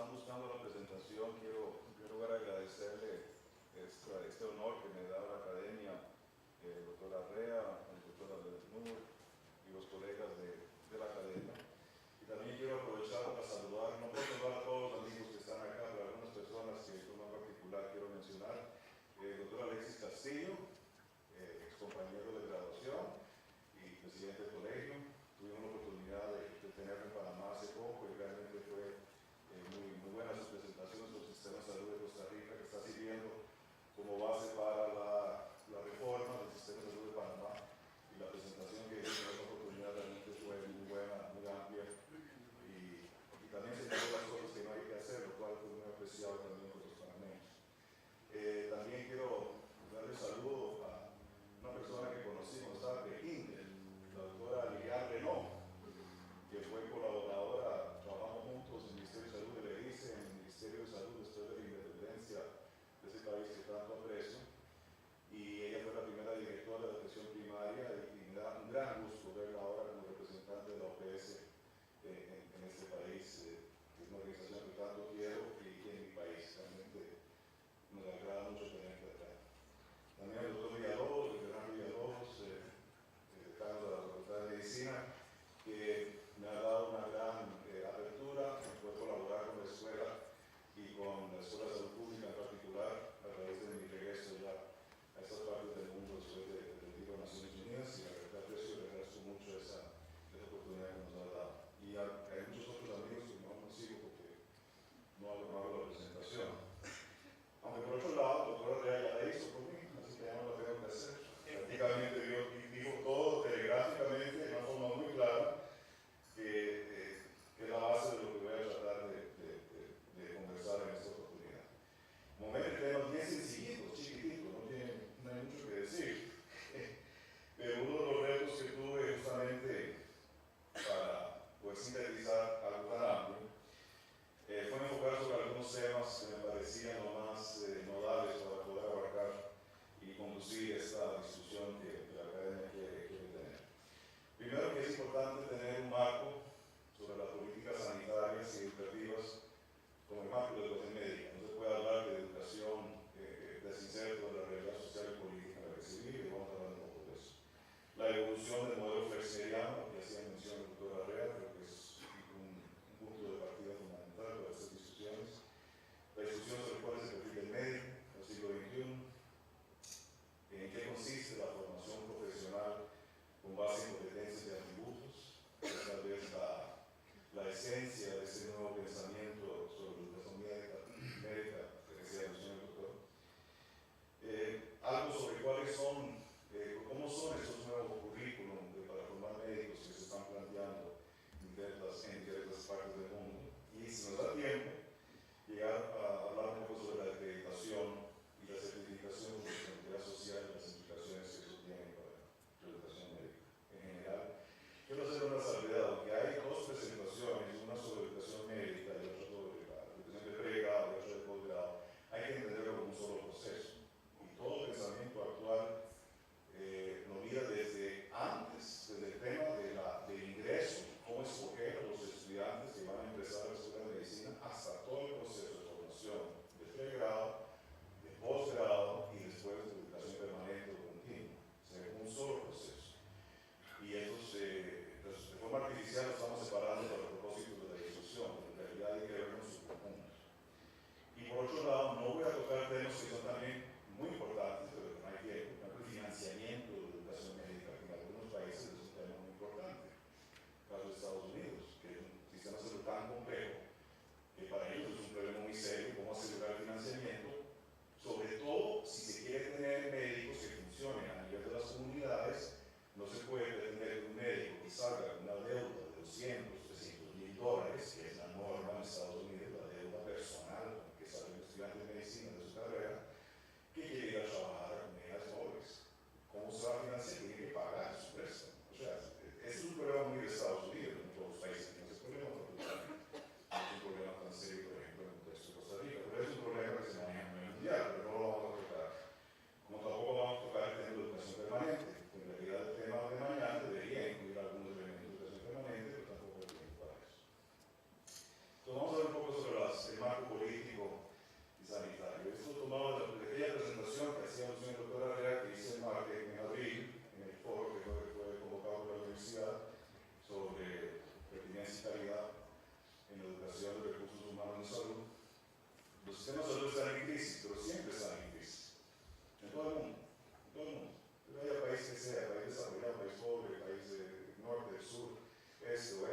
están buscando la presentación, quiero agradecerle este honor que me da la academia, el doctor Arrea, el doctor Aldenur y los colegas de la academia. Y también quiero aprovechar para saludar, no puedo saludar a todos los amigos que están acá, pero algunas personas que en forma particular quiero mencionar. El doctor Alexis Castillo, ex compañero de graduación y presidente del colegio. Tuvimos la oportunidad de tenerlo en Panamá hace poco y realmente fue muy buena su presentación sobre el sistema de salud de Costa Rica, que está sirviendo como base para la reforma del sistema de salud de Panamá, y la presentación que hizo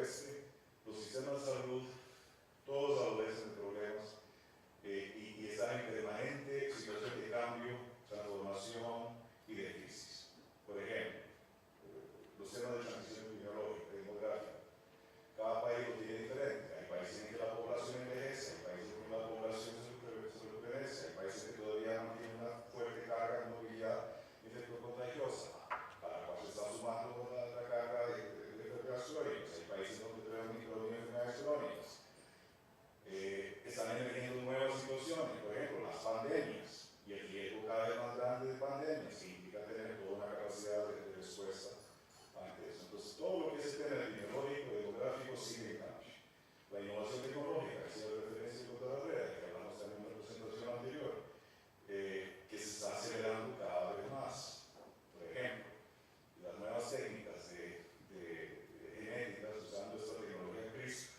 oeste, los sistemas de salud, todos adolecen de problemas y están en permanente situación de cambio, transformación y de crisis. Por ejemplo, los temas de transición epidemiológica, demográfica. Cada país lo tiene diferente. Hay países en que la población envejece, hay países en que la población se rejuvenece, hay países que todavía mantienen una fuerte carga de movilidad infectocontagiosa, a la cual se está sumando la carga de enfermedades crónicas. Hay países donde tenemos enfermedades crónicas. Están emergiendo nuevas situaciones, por ejemplo, las pandemias, y el riesgo cada vez más grande de pandemias, que implica tener toda una capacidad de respuesta ante eso. Entonces, todo lo que es el tema epidemiológico, demográfico, sigue en cambio. La innovación tecnológica, que hacía referencia a la red, que hablamos también en la presentación anterior, que se está acelerando cada vez más. Por ejemplo, las nuevas técnicas de genéticas usando esta tecnología CRISPR,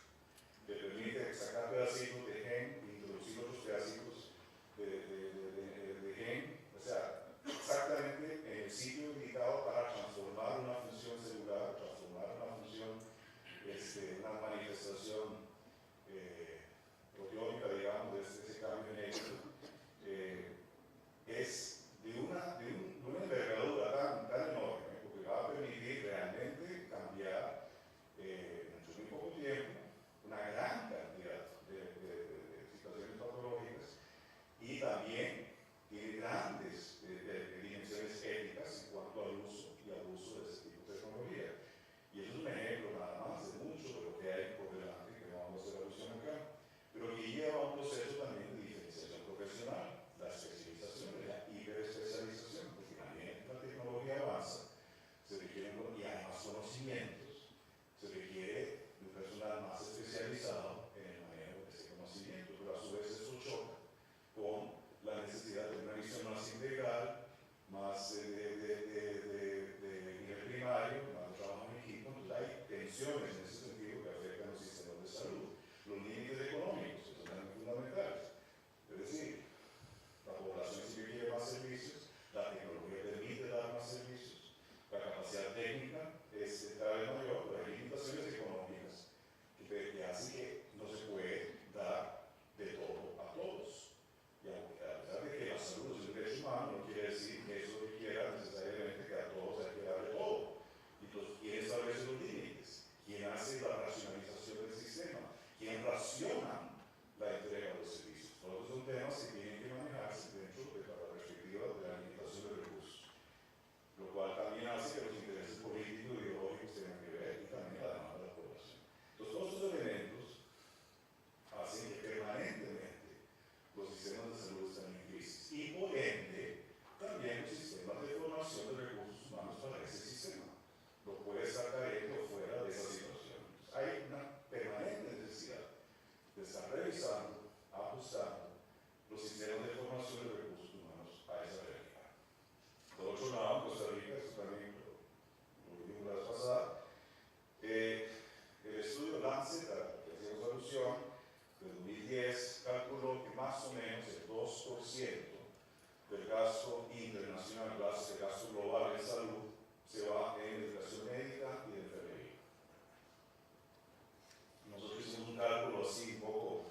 que permite sacar pedacitos de gen e introducir otros pedacitos de gen, o sea, exactamente en el sitio indicado para transformar una función celular, transformar una función, una manifestación proteómica, digamos, de ese cambio genético, es de una envergadura tan enorme, porque va a permitir realmente cambiar en muy poco tiempo una gran cantidad de situaciones patológicas y también tiene grandes dimensiones éticas en cuanto al uso y abuso de ese tipo de tecnología. Y eso es un ejemplo nada más de mucho de lo que hay por delante, que no vamos a hacer alusión acá, pero que lleva un proceso también de diferenciación profesional, la especialización, la hiperespecialización, porque también la tecnología avanza, se requieren y hay más conocimientos, se requiere de un personal más especializado en el manejo de ese conocimiento, pero a su vez eso choca con la necesidad de una visión más integral, más de nivel primario, más de trabajo en equipo. Entonces hay tensiones en ese sentido que afectan los sistemas de salud. Los límites económicos, que son también fundamentales. Es decir, la población sí que quiere más servicios, la tecnología permite dar más servicios, la capacidad técnica es cada vez mayor, pero hay limitaciones económicas que hacen que no se puede dar de todo a todos. Y a pesar de que la salud es un derecho humano, no quiere decir que eso requiera necesariamente que a todos hay que darle todo. Entonces, ¿quién establece los límites? ¿Quién hace la racionalización del sistema? ¿Quién raciona la entrega de los servicios? Todos son temas que tienen que manejarse dentro de la perspectiva de la limitación de recursos, lo cual también hace que los intereses políticos y ideológicos tengan que ver y también la demanda de la población. Entonces, todos estos elementos hacen que permanentemente los sistemas de salud están en crisis y por ende también los sistemas de formación de recursos humanos para ese sistema lo puede estar cayendo fuera de esa situación. Entonces, hay una permanente necesidad de estar revisando, ajustando los sistemas de formación de recursos humanos a esa realidad. Por otro lado, Costa Rica, eso también lo vimos la vez pasada, el estudio Lancet, que hacíamos alusión, de 2010 calculó que más o menos el 2% del gasto internacional, el gasto global en salud, se va en educación médica y de enfermería. Nosotros hicimos un cálculo así un poco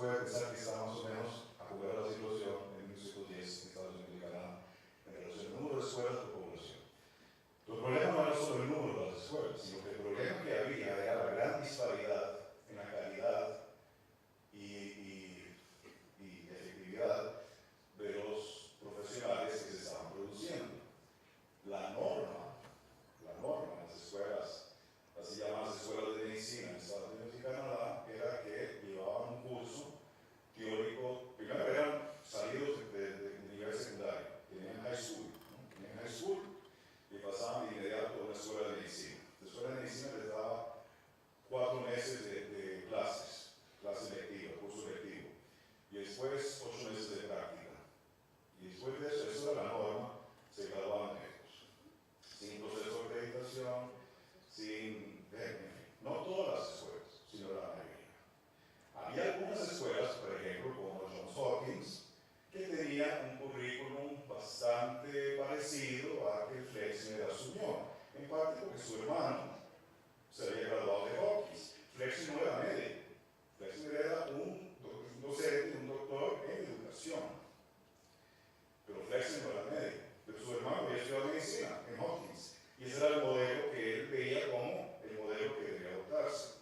puede pensar que está más o menos acomodada la situación en 1910 en Estados Unidos y Canadá en relación al número de escuelas por población. El problema no era solo el número de las escuelas, sino que el problema que había era la gran disparidad en la calidad y efectividad de los profesionales que se estaban produciendo. La norma en las escuelas, así llamadas escuelas de medicina en Estados Unidos y Canadá, era que llevaban un curso teórico, primero eran salidos de nivel secundario, tenían high school, ¿no? Tenían high school y pasaban de inmediato a una escuela de medicina. La escuela de medicina les daba 4 meses de clase lectiva, curso lectivo, y después 8 meses de práctica. Y después de eso, eso era la norma, se graduaban médicos, sin proceso de acreditación, sin, no todas las escuelas, sino la mayoría. Había algunas escuelas, por ejemplo, como Johns Hopkins, que tenían un currículum bastante parecido a que Flexner asumió, en parte porque su hermano se había graduado de Hopkins. Flexner no era médico, Flexner era un docente, un doctor en educación. Pero Flexner no era médico, pero su hermano había estudiado medicina en Hopkins. Y ese era el modelo que él veía como el modelo que debía adoptarse.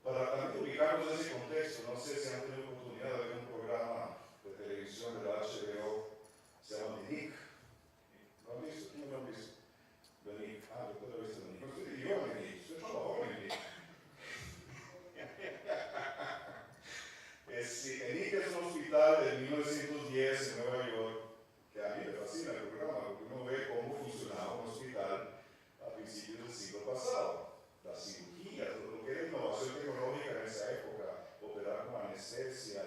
Para también ubicarnos en ese contexto, no sé si han tenido oportunidad de ver un programa de televisión de la HBO, se llama The Nick. ¿Lo han visto? ¿Quién lo han visto? The Nick. Ah, yo lo he visto, The Nick. No estoy yo en The Nick, usted trabajó en The Nick. The Nick es un hospital de 1910 en Nueva York, que a mí me fascina el programa, porque uno ve cómo funcionaba un hospital a principios del siglo pasado. La cirugía, todo lo que era innovación tecnológica en esa época, operar con anestesia,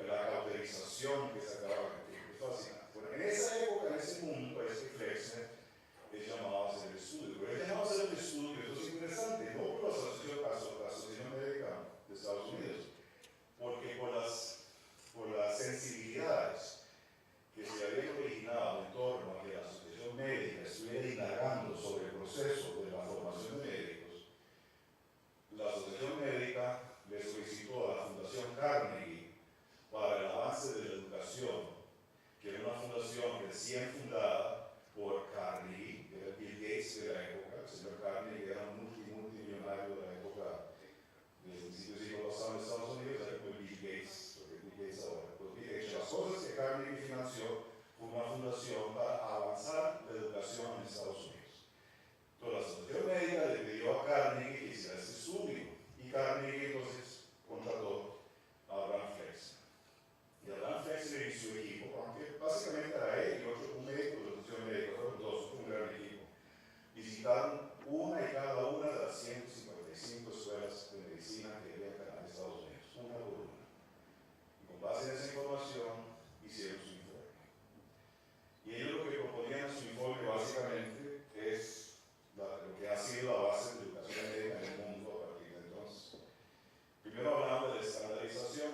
la cauterización que se acababa en el tiempo, es fascinante. Bueno, en esa época, en ese mundo, Flexner es llamado a hacer el estudio. Pero es llamado a hacer el estudio, eso es interesante, no por la Asociación Médica de Estados Unidos, porque por las sensibilidades que se habían originado en torno a que la Asociación Médica estuviera indagando sobre el proceso de la formación de médicos, la Asociación Médica le solicitó a la Fundación Carnegie para el avance de la educación, que era una fundación recién fundada por Carnegie, que era Bill Gates de la época. El señor Carnegie era un multimillonario de la época del principio del siglo pasado en Estados Unidos, era como Bill Gates, lo que Bill Gates ahora. Pues Bill Gates, las cosas que Carnegie financió fue una fundación para avanzar la educación en Estados Unidos. Entonces la Asociación Médica le pidió a Carnegie que hiciera este estudio, y Carnegie entonces contrató a Abraham Flexner. Y Abraham Flexner y su equipo, aunque básicamente era él y un médico de la Asociación Médica, fueron dos, un gran equipo, visitaron una y cada una de las 155 escuelas de medicina que había en Estados Unidos, una por una. Y con base en esa información hicieron su informe. Y ellos lo que proponían en su informe básicamente es lo que ha sido la base de la educación médica en el mundo a partir de entonces. Primero hablamos de la estandarización,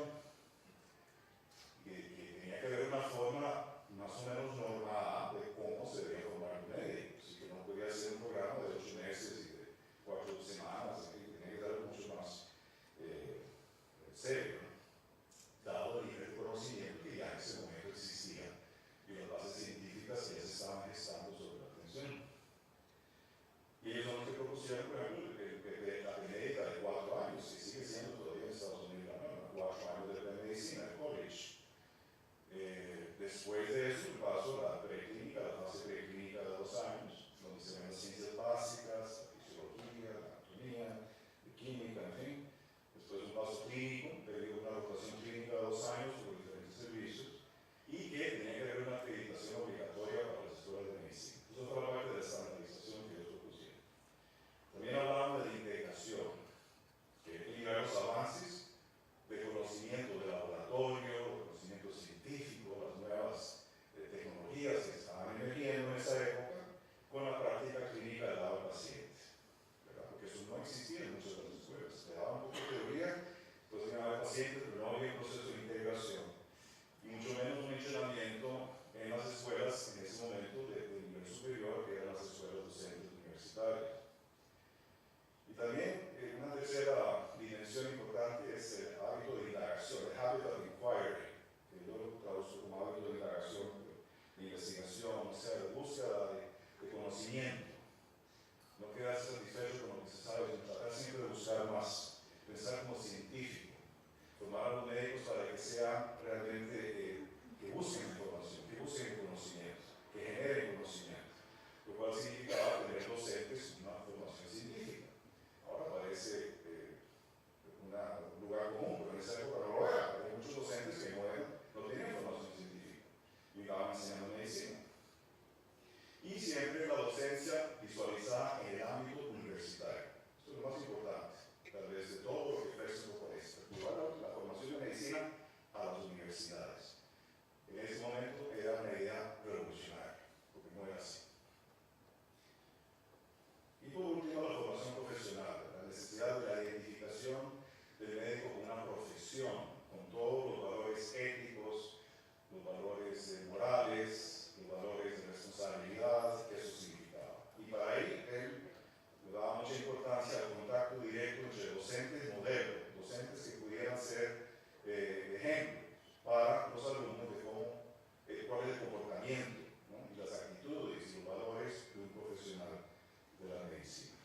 que tenía que ver una forma más o menos normal de cómo se debía formar un médico, así que no podía ser un programa de 8 meses y de 4 semanas, que tenía que ser mucho más serio, dado el nivel de conocimiento que ya en ese momento existía y las bases científicas que ya se estaban gestando sobre la atención. Y ellos son los que propusieron, por ejemplo, la premédica de 4 años, que sigue siendo todavía en Estados Unidos la norma, 4 años de premedicina, de college. Después de eso, el paso a la preclínica, la fase preclínica de 2 años, donde se ven las ciencias básicas, la fisiología, la anatomía, la química, en fin. Después un paso clínico, un periodo habitat inquiry, que yo lo traduzco como hábito de indagación, de investigación, o sea, de búsqueda de conocimiento. No quedarse satisfecho con lo que se sabe, sino tratar siempre de buscar más, pensar como científico, formar a los médicos para que sean realmente, que busquen información, que busquen conocimiento, que generen conocimiento, lo cual significaba tener docentes una formación científica. Ahora parece un lugar común, pero en esa época no lo era. Había muchos docentes que no tenían formación científica y estaban enseñando medicina. Y siempre la docencia visualizada en el ámbito universitario. Esto es lo más importante, tal vez de todo lo que ofrece un poco esto. Llevar la formación de medicina a las universidades. En ese momento era una idea revolucionaria, porque no era así. Y por último, la formación profesional, la necesidad de la identificación del médico con una profesión, con todos los valores éticos, los valores morales, los valores de responsabilidad que eso significaba. Y para ahí él le daba mucha importancia al contacto directo entre docentes modelos, docentes que pudieran ser ejemplo para los alumnos de cómo, cuál es el comportamiento, ¿no? Y las actitudes y los valores de un profesional de la medicina.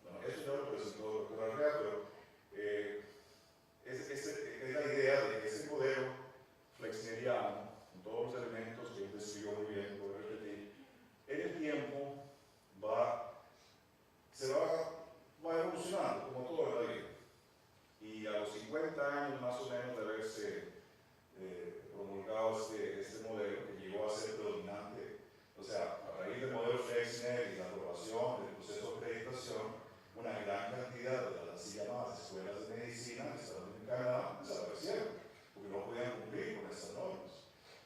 Bueno, eso ya lo presentó el doctor Arrea, pero es la idea de que ese modelo flexneriano, con todos los elementos que él describió muy bien, por repetir, en el tiempo se va evolucionando, como todo en la vida. Y a los 50 años más o menos de haberse promulgado este modelo, que llegó a ser predominante, o sea, a raíz del modelo Flexner y la aprobación del proceso de acreditación, una gran cantidad de las así llamadas escuelas de medicina en Estados Unidos y Canadá desaparecieron, porque no podían cumplir con estas normas.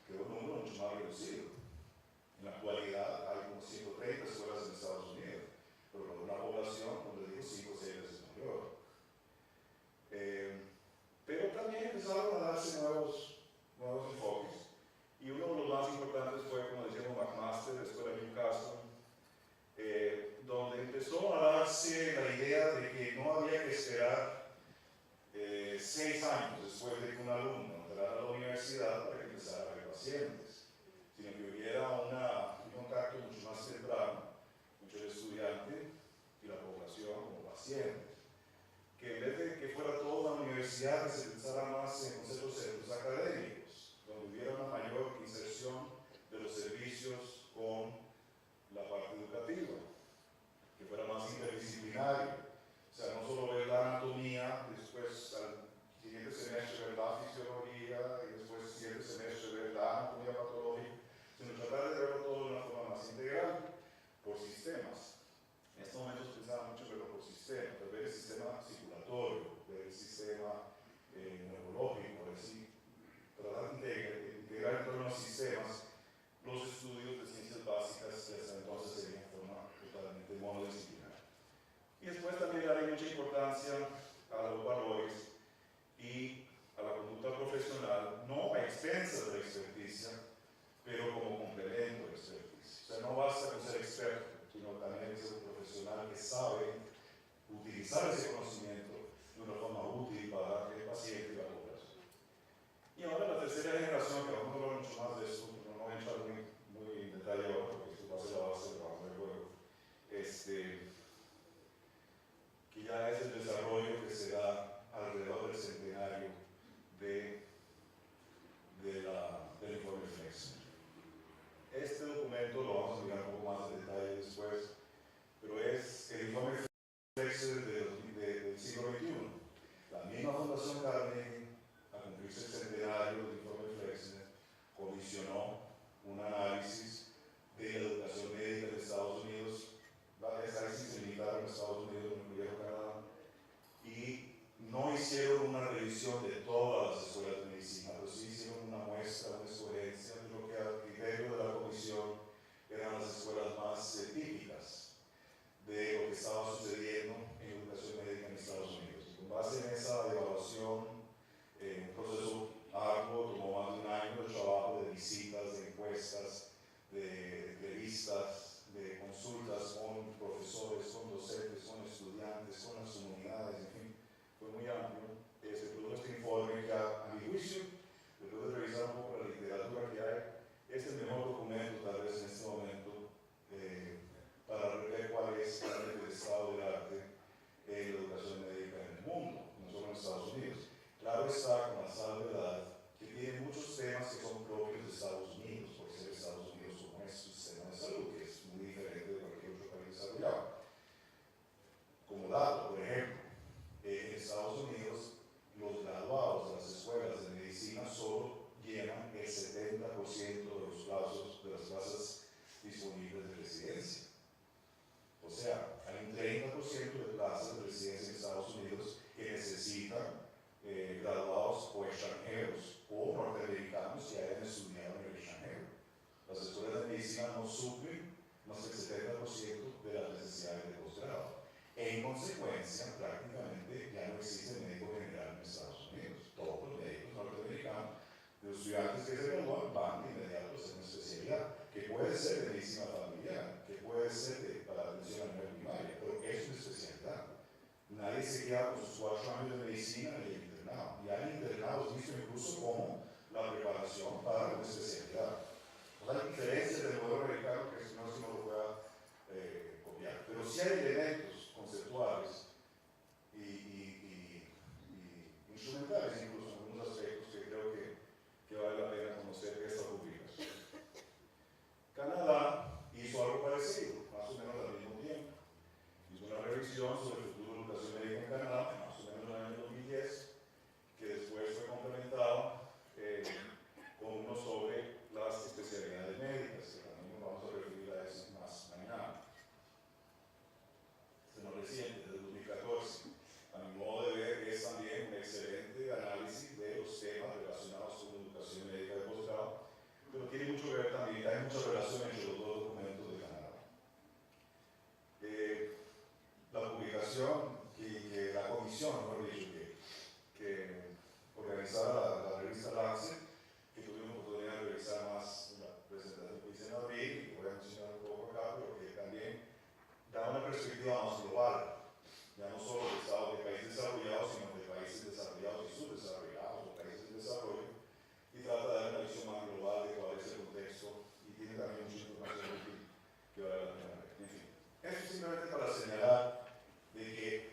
Quedó un número mucho más reducido. En la actualidad hay como 130 escuelas en Estados Unidos, pero con una población, como les digo, 5 o 6 veces mayor. Pero también empezaron a darse nuevos enfoques. Y uno de los más importantes fue, como decíamos, McMaster, la escuela de Newcastle, donde empezó a darse la idea de que no había que esperar 6 años después de que un alumno entrara a la universidad para que empezara a ver pacientes, sino que hubiera un contacto mucho más temprano entre el estudiante y la población como pacientes. Que en vez de que fuera toda una universidad, que se pensara más en conceptos centros académicos, donde hubiera una mayor inserción de los servicios con la parte educativa, que fuera más interdisciplinario. O sea, no solo ver la anatomía, después al siguiente semestre ver la fisiología y después al siguiente semestre ver la anatomía patológica, sino tratar de verlo todo de una forma más integral, por sistemas. En estos momentos pensaba mucho verlo por sistemas, ver el sistema circulatorio, ver el sistema neurológico, tratar de integrar en todos los sistemas los estudios de ciencias básicas que hasta entonces serían en forma totalmente monodisciplinar. Y después también daré mucha importancia a los valores y a la conducta profesional, no a expensas de la experticia, pero como complemento de la experticia. O sea, no basta con ser experto, sino también ser un profesional que sabe utilizar ese conocimiento de una forma útil para el paciente y la población. Y ahora la tercera generación, que vamos a hablar mucho más de esto, pero no voy a entrar muy en detalle ahora, porque esto va a ser la base del trabajo del juego, que ya es el desarrollo que se da alrededor del centenario del informe Flexner. Este documento lo vamos a mirar un poco más en detalle después, pero es el informe Flexner del siglo XXI. La misma Fundación Carnegie, al cumplirse el centenario del informe Flexner, comisionó un análisis de la educación médica de Estados Unidos. Varias análisis se limitaron a Estados Unidos, no incluyeron Canadá, y no hicieron una revisión de todas las escuelas de medicina, pero sí hicieron una muestra, una escogencia de lo que a criterio de la comisión eran las escuelas más típicas de lo que estaba sucediendo en educación médica en Estados Unidos. Y con base en esa evaluación, un proceso arduo, tomó más de un año de trabajo, de visitas, de encuestas, de entrevistas, de consultas con profesores, con docentes, con estudiantes, con las comunidades, en fin, fue muy amplio. Produjo este informe que a mi juicio graduados o extranjeros o norteamericanos que hayan estudiado en el extranjero. Las escuelas de medicina no suplen más del 70% de las necesidades de posgrado. En consecuencia, prácticamente ya no existe médico general en Estados Unidos. Todos los médicos norteamericanos, los estudiantes que se gradúan, van de inmediato a hacer una especialidad, que puede ser de medicina familiar, que puede ser para atención a nivel primaria, pero es una especialidad. Nadie se queda con sus 4 años de medicina y el internado. Y hay internados visto incluso como la preparación para una especialidad. Pues hay diferencias del modelo americano que no se nos lo pueda copiar. Pero sí hay elementos conceptuales y instrumentales, incluso en algunos aspectos que creo que vale la pena conocer esta publicación. Canadá hizo algo parecido, más o menos al mismo tiempo. Hizo una revisión sobre el futuro de educación médica en Canadá, más o menos en el año 2010, que después fue complementado con uno sobre las especialidades médicas, que también nos vamos a referir a eso más mañana. Este no es reciente, desde 2014. A mi modo de ver, es también un excelente análisis de los temas relacionados con la educación médica de posgrado, pero tiene mucho que ver también, hay mucha relación entre los dos documentos de Canadá. La publicación y la comisión, mejor dicho, que organizara la revista Lancet, que tuvimos oportunidad de revisar más la presentación que hice en abril, y que voy a mencionar un poco acá, pero que también da una perspectiva más global, ya no solo de estados de países desarrollados, sino de países desarrollados y subdesarrollados, o países en desarrollo, y trata de dar una visión más global de cuál es el contexto, y tiene también mucha información que vale la pena ver. En fin, esto simplemente para señalar de que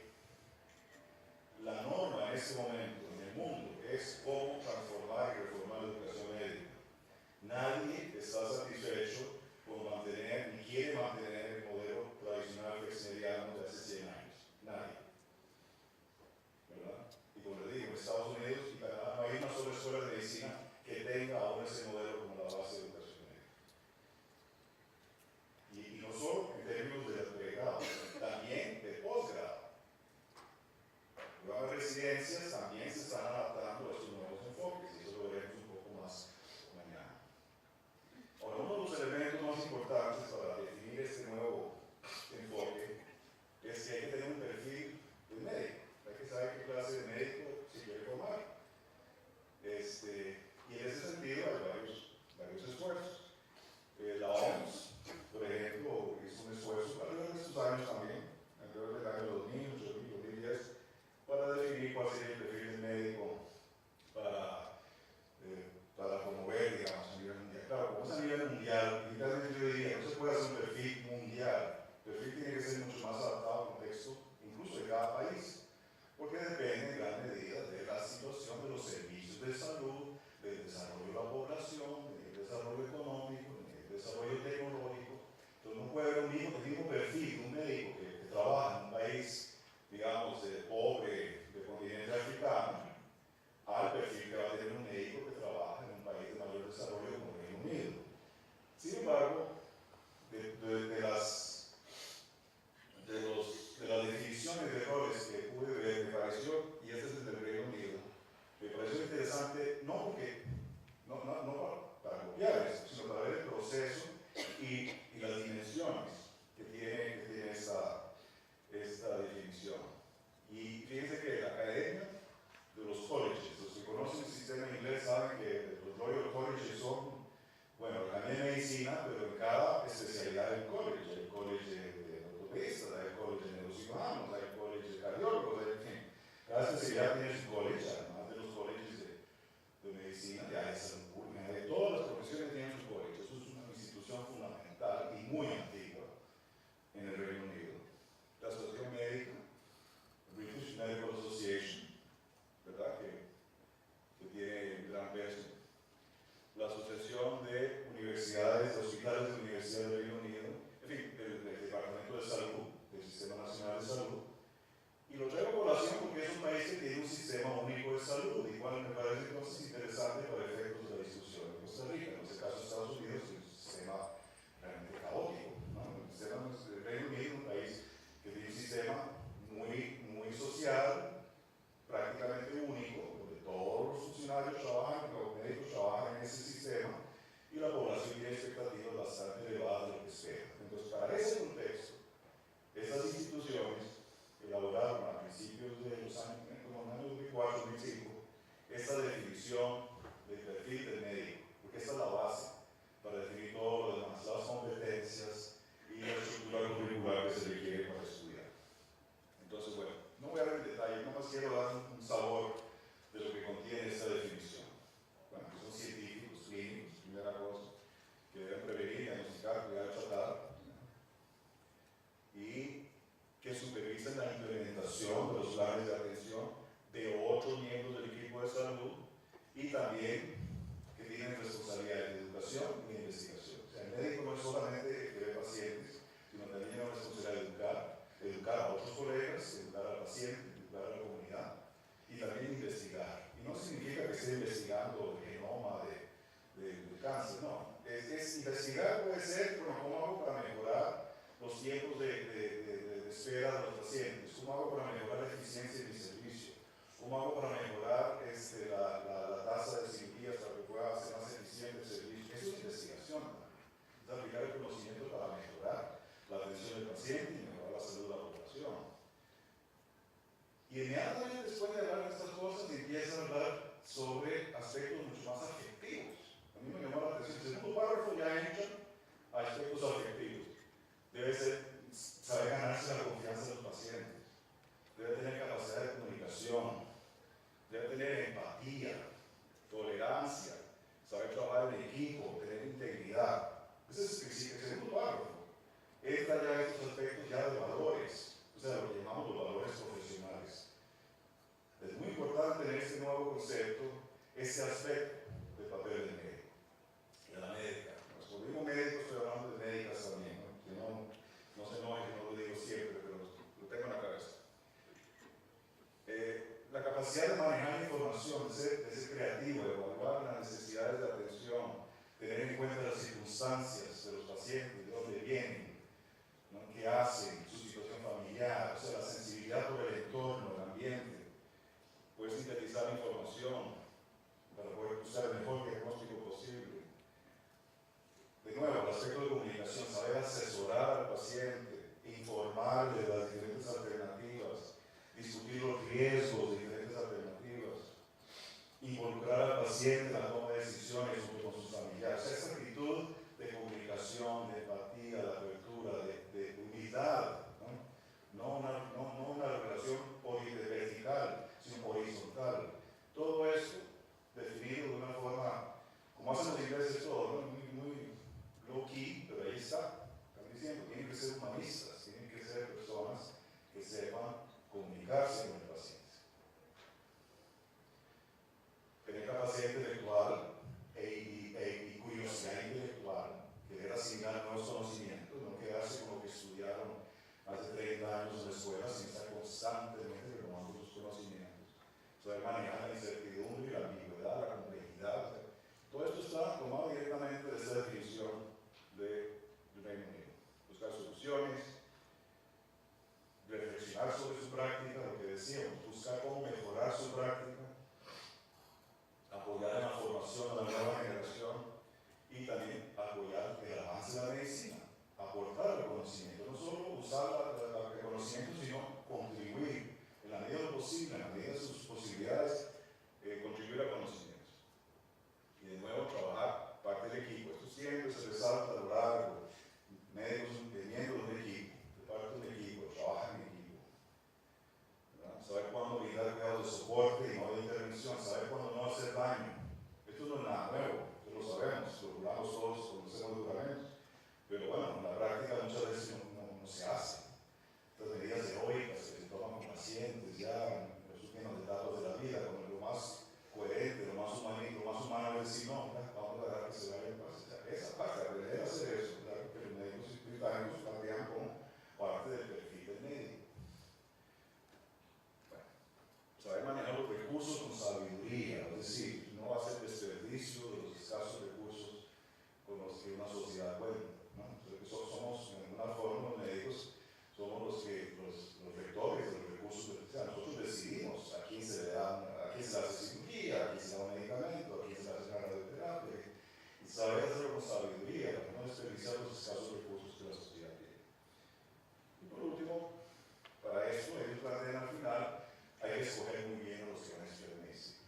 la norma en este momento en el mundo es cómo transformar y reformar la educación médica. Nadie está satisfecho con mantener ni quiere mantener el modelo tradicional flexmediano de hace 100 años. Nadie. ¿Verdad? Y como les digo, en Estados Unidos y Canadá no hay una sola escuela de medicina que tenga aún ese modelo como la base de educación médica. Y no solo en términos de pregrado, también de posgrado. Las residencias también se están adaptando a estos nuevos enfoques, y eso lo veremos un poco más mañana. Ahora, uno de los elementos más importantes para definir este nuevo enfoque es que hay que tener un perfil de médico. Hay que saber qué clase de médico se quiere formar. Y en ese sentido equipo de salud y también que tienen responsabilidad de educación y de investigación. O sea, el médico no es solamente que ve pacientes, sino también tiene la responsabilidad de educar a otros colegas, educar al paciente, educar a la comunidad y también investigar. Y no significa que esté investigando el genoma del cáncer, no. Investigar puede ser, bueno, ¿cómo hago para mejorar los tiempos de espera de los pacientes? ¿Cómo hago para mejorar la eficiencia de mi servicio? ¿Cómo hago para mejorar la tasa de cirugías para que pueda ser más eficiente el servicio? Eso es investigación, es aplicar el conocimiento para mejorar la atención del paciente y mejorar la salud de la población. Y inmediatamente después de hablar de estas cosas, empieza a hablar sobre aspectos mucho más afectivos. A mí me llamó la atención. El segundo párrafo ya entra a aspectos afectivos. Debe saber ganarse la confianza de los pacientes. Debe tener capacidad de comunicación. Debe tener empatía, tolerancia, saber trabajar en equipo, tener integridad. Ese es el segundo párrafo. Entra ya estos aspectos ya de valores, o sea, lo que llamamos los valores profesionales. Es muy importante en este nuevo concepto ese aspecto del papel del médico, de la médica. Cuando digo médico estoy hablando de médicas también, ¿no? Que no se enoje, no lo digo siempre, pero lo tengo en la cabeza. La capacidad de manejar información, de ser creativo, de evaluar las necesidades de atención, tener en cuenta las circunstancias de los pacientes, de dónde vienen, ¿no? Qué hacen, su situación familiar, o sea, la sensibilidad por el entorno, el ambiente. Puedes sintetizar la información para poder usar el mejor diagnóstico posible. De nuevo, el aspecto de comunicación, saber asesorar al paciente, informar de las diferentes alternativas, discutir los riesgos de diferentes alternativas, involucrar al paciente en la toma de decisiones junto con sus familiares. O sea, esa actitud de comunicación, de empatía, de apertura, de unidad, no una relación vertical, sino horizontal. Todo eso definido de una forma, como hacen los ingleses todo, ¿no? muy low key, pero ahí está. Están diciendo, tienen que ser humanistas, tienen que ser personas que sepan comunicarse con el paciente. Tener capacidad intelectual y curiosidad intelectual, querer asimilar nuevos conocimientos, no quedarse con lo que estudiaron más de 30 años en la escuela, sino estar constantemente renovando sus conocimientos, saber manejar la incertidumbre, la ambigüedad, la complejidad. Todo esto está tomado directamente de esta definición del Reino Unido. Buscar soluciones, reflexionar sobre su práctica, lo que decíamos, buscar cómo mejorar su práctica, apoyar en la formación de la nueva generación y también apoyar el avance de la medicina, aportar el conocimiento, no solo usar el conocimiento, sino contribuir en la medida de lo posible, en la medida de sus posibilidades, contribuir al conocimiento. Y de nuevo trabajar parte del equipo. Esto siempre se resalta a lo largo, médicos miembros de un equipo, de parte de un equipo, trabajan en equipo. ¿Verdad? Saber cuándo brindar cuidados de soporte y no de intervención, saber cuándo no hacer daño. Esto no es nada nuevo, esto lo sabemos, lo jugamos todos, conocemos los reglamentos. Pero bueno, en la práctica muchas veces no se hace. Estas medidas heroicas que se toman con pacientes ya en los últimos etapas de la vida, con lo más coherente, lo más humano es decir, no, vamos a dejar que se vaya en paz. Esa parte, aprender a hacer eso, claro que los médicos británicos partían como parte del perfil del médico. Bueno, saber manejar los recursos con sabiduría, es decir, no hacer desperdicio de los escasos recursos con los que una sociedad cuenta. Somos, en una forma, los médicos somos los rectores de los recursos. O sea, nosotros decidimos a quién se le hace cirugía, a quién se le da un medicamento, a quién se le hace una radioterapia. Y saber hacerlo con sabiduría, para no desperdiciar los escasos recursos que la sociedad tiene. Y por último, para esto, ellos plantean al final, hay que escoger muy bien a los que van a estudiar medicina.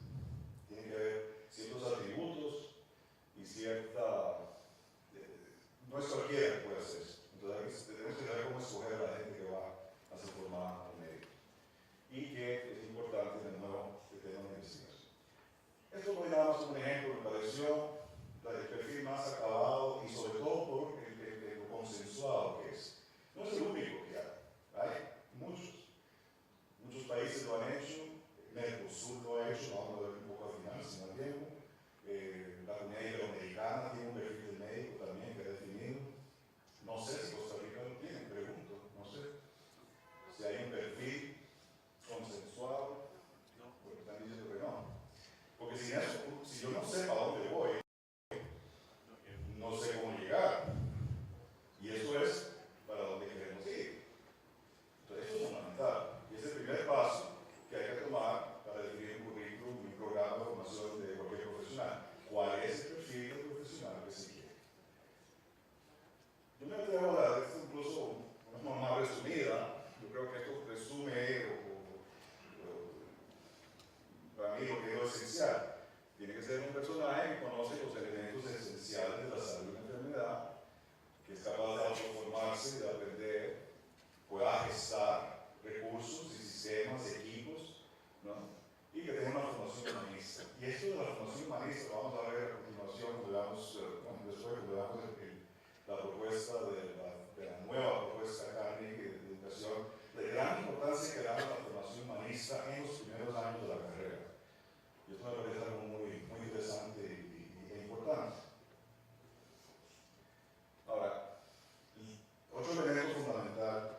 Tiene que haber ciertos atributos y cierta... No es cualquiera que puede hacer eso. Entonces tenemos que saber cómo escoger a la gente que va a ser formada como médico. Y que es importante, de nuevo, que tenga una investigación. Esto no es nada más un ejemplo, me pareció el perfil más acabado y sobre todo por lo comunidad iberoamericana tiene un perfil del médico también que ha definido. No sé si Costa Rica lo tiene, pregunto, no sé. Si hay un perfil consensuado, porque están diciendo que no. Porque si yo no sé para dónde voy, no sé cómo llegar. Y eso es para dónde queremos ir. Entonces, esto es fundamental. Y es el primer paso que hay que tomar para definir un currículum, un programa de formación de cualquier profesional. ¿Cuál es el perfil del profesional que se quiere? Yo me atrevo a dar esto incluso una forma más resumida. Yo creo que esto resume para mí lo que es lo esencial. Tiene que ser un personaje que conoce los elementos esenciales de la salud y la enfermedad, que es capaz de autoformarse, de aprender, pueda gestar recursos y sistemas, equipos, ¿no? Y que tenga una formación humanista. Y esto de la formación humanista lo vamos a ver a continuación, después cuando veamos la propuesta de la nueva propuesta académica de educación, de gran importancia que da la formación humanista en los primeros años de la carrera. Y esto me parece algo muy interesante e importante. Ahora, otro elemento fundamental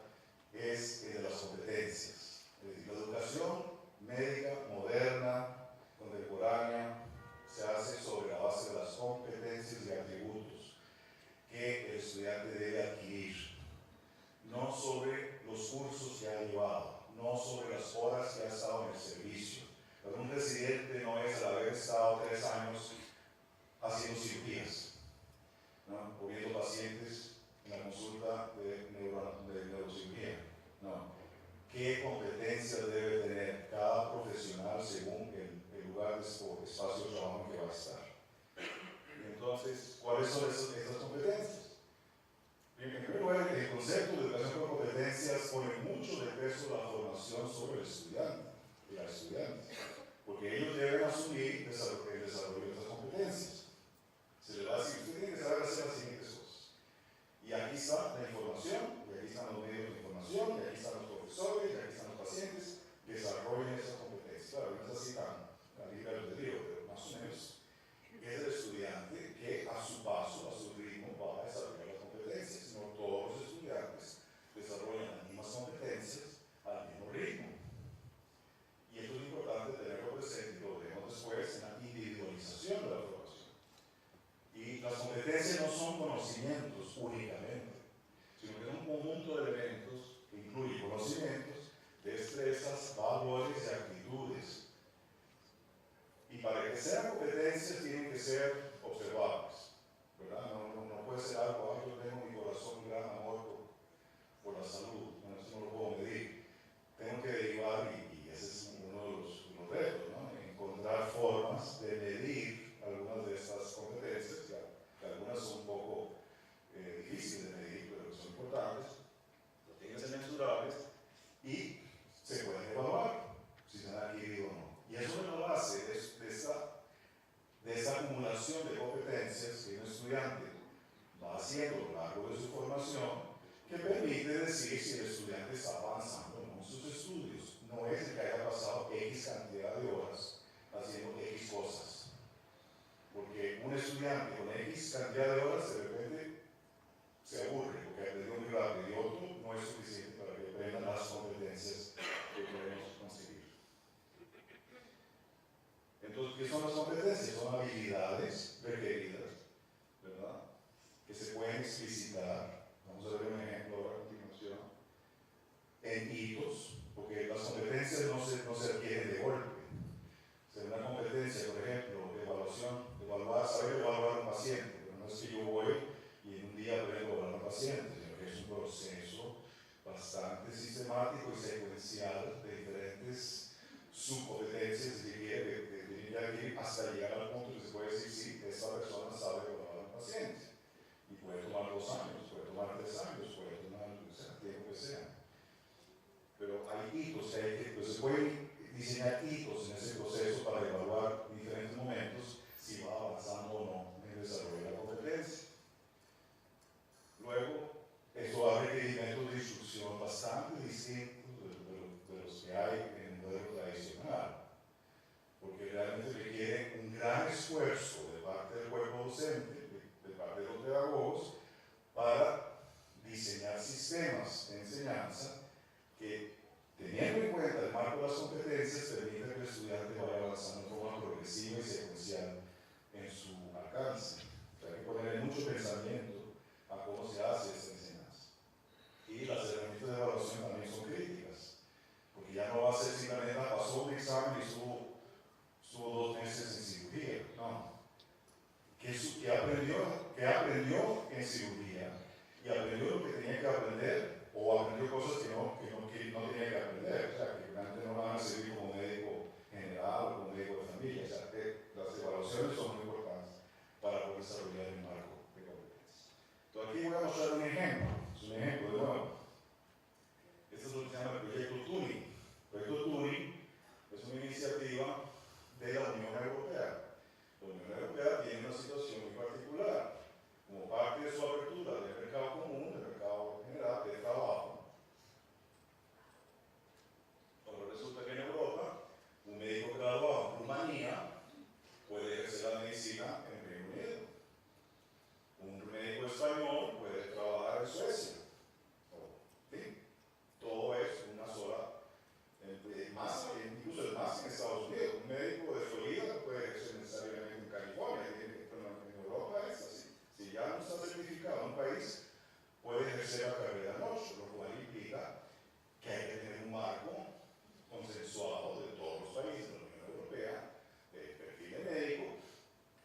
es el de las competencias. Es decir, la educación médica moderna, contemporánea, se hace sobre la base de las competencias y atributos que el estudiante debe adquirir, no sobre los cursos que ha llevado, no sobre las horas que ha estado en el servicio. Pero un residente no es el haber estado 3 años haciendo cirugías, ¿no? O viendo pacientes en la consulta de neurocirugía. No. ¿Qué competencias debe tener cada profesional según el lugar o espacio de trabajo en que va a estar? Y entonces, ¿cuáles son esas competencias? En primer lugar, el concepto de educación por competencias pone mucho de peso la formación sobre el estudiante y la estudiante, porque ellos deben asumir el desarrollo de esas competencias. Se les va a decir, usted tiene que saber hacer las siguientes cosas. Y aquí está la información, y aquí están los medios de información, y aquí están los profesores, y aquí están los pacientes, desarrollen esas competencias. Claro, no es así tan libre albedrío, pero más o menos es el estudiante que a su paso, a su ritmo, va a desarrollar las competencias. No todos los estudiantes desarrollan las mismas competencias al mismo ritmo. Y esto es importante tenerlo presente, y lo veremos después en la individualización de la formación. Y las competencias no son conocimientos únicamente, sino que es un conjunto de elementos que incluye conocimientos, destrezas, valores y actitudes. Y para que sean competencias tienen que ser observables, ¿verdad? No puede ser algo, yo tengo en mi corazón un gran amor por la salud, bueno, eso no lo puedo medir. Tengo que derivar, y ese es uno de los retos, ¿no? Encontrar formas de medir algunas de estas competencias, que algunas son un poco difíciles de medir, pero que son importantes, tienen que ser mensurables y se pueden evaluar si se han adquirido o no. Y eso es la base de esa acumulación de competencias que un estudiante va haciendo a lo largo de su formación, que permite decir si el estudiante está avanzando o no en sus estudios. No es el que haya pasado X cantidad de horas haciendo X cosas. Porque un estudiante con X cantidad de horas de repente se aburre porque aprendió muy rápido y otro no es suficiente para que aprendan las competencias que queremos conseguir. Entonces, ¿qué son las competencias? Son habilidades requeridas, ¿verdad? Que se pueden explicitar. Vamos a ver un ejemplo ahora a continuación. En hitos, porque las competencias no se adquieren de golpe. O sea, una competencia, por ejemplo, de evaluación, saber evaluar a un paciente, pero no es que yo voy y en un día aprendo a evaluar a un paciente, sino que es un proceso bastante sistemático y secuencial de diferentes subcompetencias que tiene que adquirir hasta llegar al punto que se puede decir, sí, esta persona aprendió en cirugía y aprendió lo que tenía que aprender o aprendió cosas que no tenía que aprender. O sea, que antes no van a servir como médico general o como médico de familia. O sea, que las evaluaciones son muy importantes para poder desarrollar el marco de competencias. Entonces, aquí voy a mostrar un ejemplo. Es un ejemplo de nuevo. Este es lo que se llama el proyecto Turing. El proyecto Turing es una iniciativa de la Unión Europea. La Unión Europea tiene una situación muy particular. Como parte de su apertura del mercado común, del mercado general de trabajo, ahora resulta que en Europa, un médico graduado en Rumanía puede ejercer la medicina en el Reino Unido. Un médico español puede trabajar en Suecia. ¿Sí? Todo es una sola, incluso es más en Estados Unidos. Un médico de Florida puede ejercer necesariamente en California. En Europa es así. Si ya no está certificado en un país, puede ejercer la carrera en otro, lo cual implica que hay que tener un marco consensuado de todos los países de la Unión Europea, de perfil de médico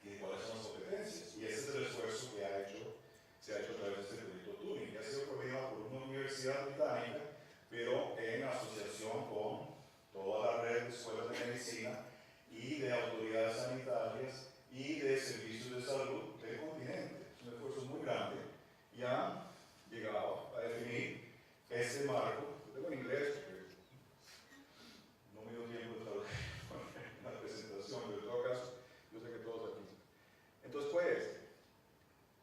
y de cuáles son las competencias. Y ese es el esfuerzo que se ha hecho a través de este proyecto Turing, que ha sido coordinado por una universidad británica, pero en asociación con toda la red de escuelas de medicina y de autoridades sanitarias y de servicios de salud del continente. Es un esfuerzo muy grande y han llegado a definir este marco. Lo tengo en inglés porque no me dio tiempo de traducir la presentación, pero en todo caso, yo sé que todos aquí. Entonces, pues,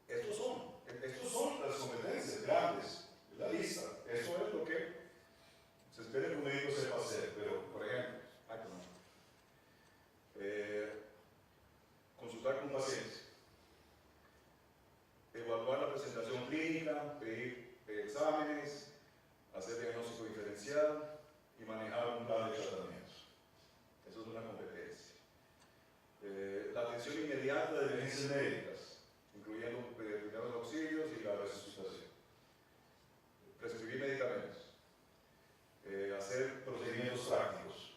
estos son las competencias grandes, es la lista. Eso es lo que se espera que un médico sepa hacer, pero, por ejemplo, consultar con un paciente, evaluar la presentación clínica, pedir exámenes, hacer diagnóstico diferencial y manejar un plan de tratamiento. Eso es una competencia. La atención inmediata de emergencias médicas, incluyendo primeros auxilios y la resucitación. Prescribir medicamentos. Hacer procedimientos prácticos.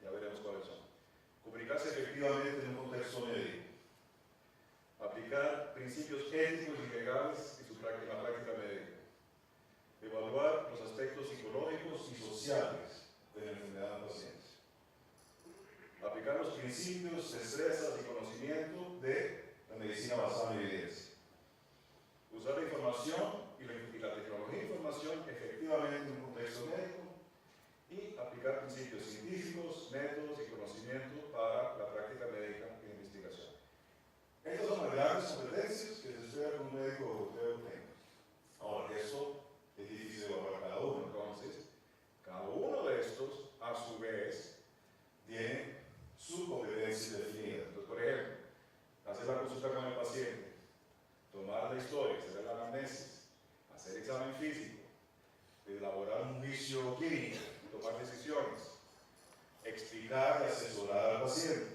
Ya veremos cuáles son. Comunicarse efectivamente en un contexto médico. Aplicar principios éticos y legales en la práctica médica. Evaluar los aspectos psicológicos y sociales de la enfermedad del paciente. Aplicar los principios, destrezas y conocimiento de la medicina basada en evidencia. Usar la información y la tecnología de información efectivamente en un contexto médico y aplicar principios científicos, métodos y conocimiento para la práctica médica y la investigación. Estas son las grandes competencias que se espera que un médico europeo tenga. Ahora, eso es difícil de evaluar cada uno. Entonces, cada uno de estos, a su vez, tiene su competencia definida. Entonces, por ejemplo, hacer la consulta con el paciente, tomar la historia, hacer la anamnesis, hacer examen físico, elaborar un juicio clínico, tomar decisiones, explicar y asesorar al paciente,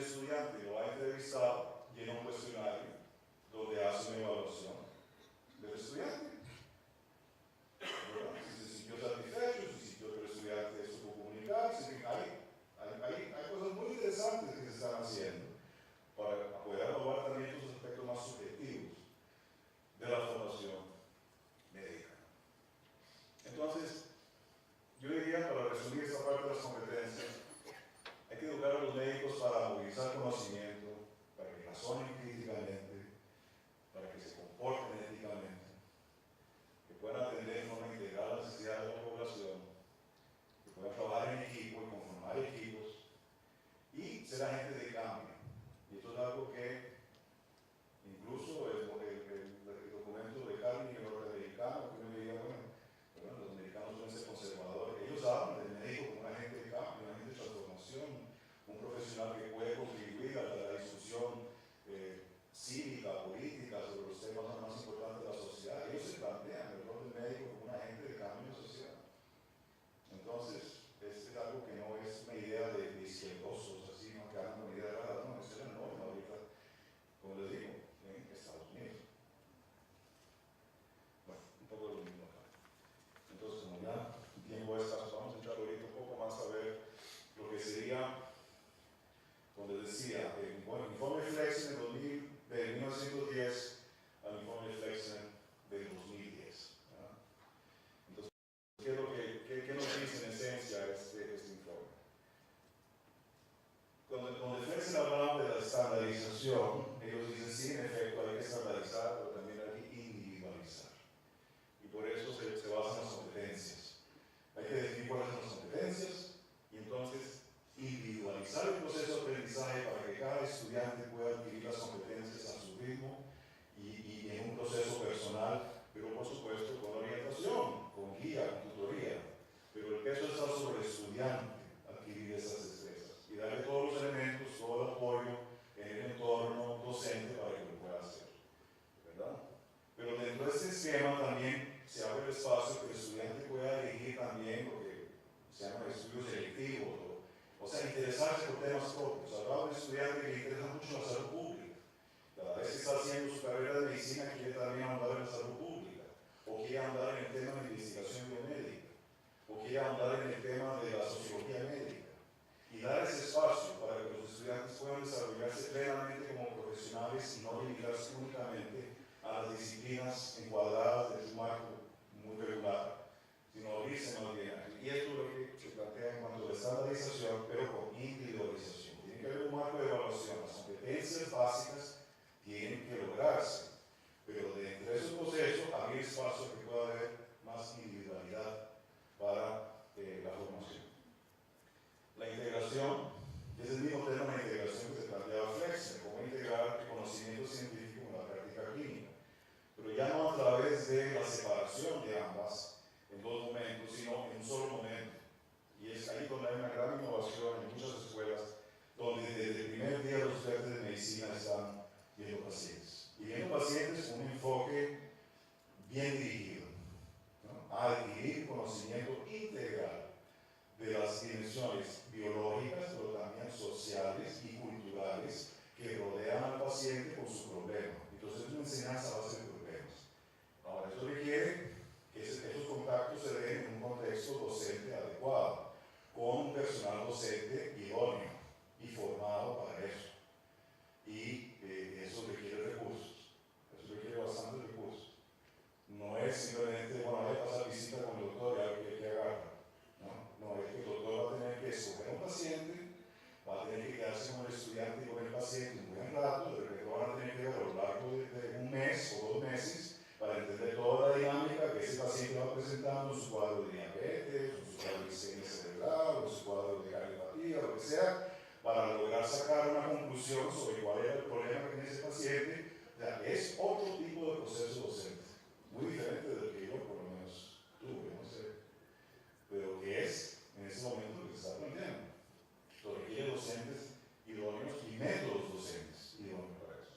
estudiante lo ha entrevistado, llena un cuestionario donde hace una evaluación del estudiante. ¿Verdad? Si se sintió satisfecho, si sintió que el estudiante supo comunicarse, en fin, hay cosas muy interesantes que se están haciendo para poder evaluar también los aspectos más subjetivos de la formación médica. Entonces, yo diría, para resumir esta parte de las competencias, hay que educar a los médicos para movilizar conocimiento, para que razonen críticamente, para que se comporten éticamente, que puedan atender de forma integral las necesidades de la población, que puedan trabajar en equipo y conformar equipos, y ser agentes de cambio. Y esto es algo que incluso el documento de Carmen y el norteamericano, que uno diría, bueno, los americanos suelen ser conservadores, ellos hablan del médico como un agente de cambio, un agente de transformación, un profesional que puede contribuir a la discusión cívica, política, sobre los temas más importantes de la sociedad. Ellos se plantean el rol del médico como un agente de cambio social. Entonces, es algo que no es una idea de izquierdosos, así, no que hagan una idea rara, no, es la norma ahorita, como les digo, en Estados Unidos. Bueno, un poco de lo mismo acá. Entonces, como ya el tiempo es escaso, vamos a entrar ahorita un poco más a ver lo que sería, como les decía, el informe Flexen de 1910 al informe Flexen del 2010. ¿Verdad? Entonces, ¿qué nos dice en esencia este informe? Cuando Flexen hablaba de la estandarización, ellos dicen sí, en efecto, hay que estandarizar, pero también hay que individualizar. Y por eso se basan en las competencias. Hay que definir cuáles son las competencias y entonces individualizar el proceso de aprendizaje para que cada estudiante pueda adquirir las competencias a su ritmo y en un proceso personal, pero por supuesto con orientación, con guía, con tutoría. Pero el peso está sobre el estudiante adquirir esas destrezas y darle todos los elementos, todo el apoyo en el entorno docente para que lo pueda hacer. ¿Verdad? Pero dentro de este esquema también se abre el espacio que el estudiante pueda elegir también lo que se llama estudios selectivos, o sea, interesarse por temas propios. Hablaba de un estudiante que le interesa mucho la salud pública. Cada vez que está haciendo su carrera de medicina quiere también ahondar en la salud pública, o quiere ahondar en el tema de investigación biomédica, o quiere ahondar en el tema de la sociología médica. Y dar ese espacio para que los estudiantes puedan desarrollarse plenamente como profesionales y no limitarse únicamente a las disciplinas encuadradas de un marco muy regular, sino abrirse más bien. Y esto es lo que se plantea en cuanto a la estandarización, pero con individualización. Tiene que haber un marco de evaluación. Las competencias básicas tienen que lograrse, pero dentro de esos procesos abrir espacio que pueda haber más individualidad para la formación. La integración, es el mismo tema de la integración que se planteaba Flexen, cómo integrar el conocimiento científico en la práctica clínica, pero ya no a través de la separación de ambas en dos momentos, sino en un solo momento. Y es ahí donde hay una gran innovación en muchas escuelas, donde desde el primer día los estudiantes de medicina están viendo pacientes. Y viendo pacientes con un enfoque bien dirigido, ¿no? A adquirir conocimiento integral de las dimensiones biológicas, pero también sociales y culturales que rodean al paciente con su problema. Entonces es una enseñanza a base de problemas. Ahora, esto requiere que esos contactos se den en un contexto docente adecuado, con un personal docente idóneo y formado para eso. Y eso requiere recursos, eso requiere bastantes recursos. No es simplemente, bueno, voy a pasar visita con el doctor y a ver qué agarra. No, es que el doctor va a tener que escoger a un paciente, va a tener que quedarse con el estudiante y con el paciente un buen rato, de repente van a tener que ver a lo largo de un mes o 2 meses para entender toda la dinámica que ese paciente va presentando en su cuadro de diabetes, en su cuadro de isquemia cerebral, en su cuadro de cardiopatía, lo que sea, para lograr sacar una conclusión sobre cuál era el problema que tiene ese paciente. O sea, es otro tipo de proceso docente, muy diferente del que yo por lo menos tuve, no sé, pero que es en ese momento lo que se está planteando. Lo requiere docentes idóneos y métodos docentes idóneos para eso.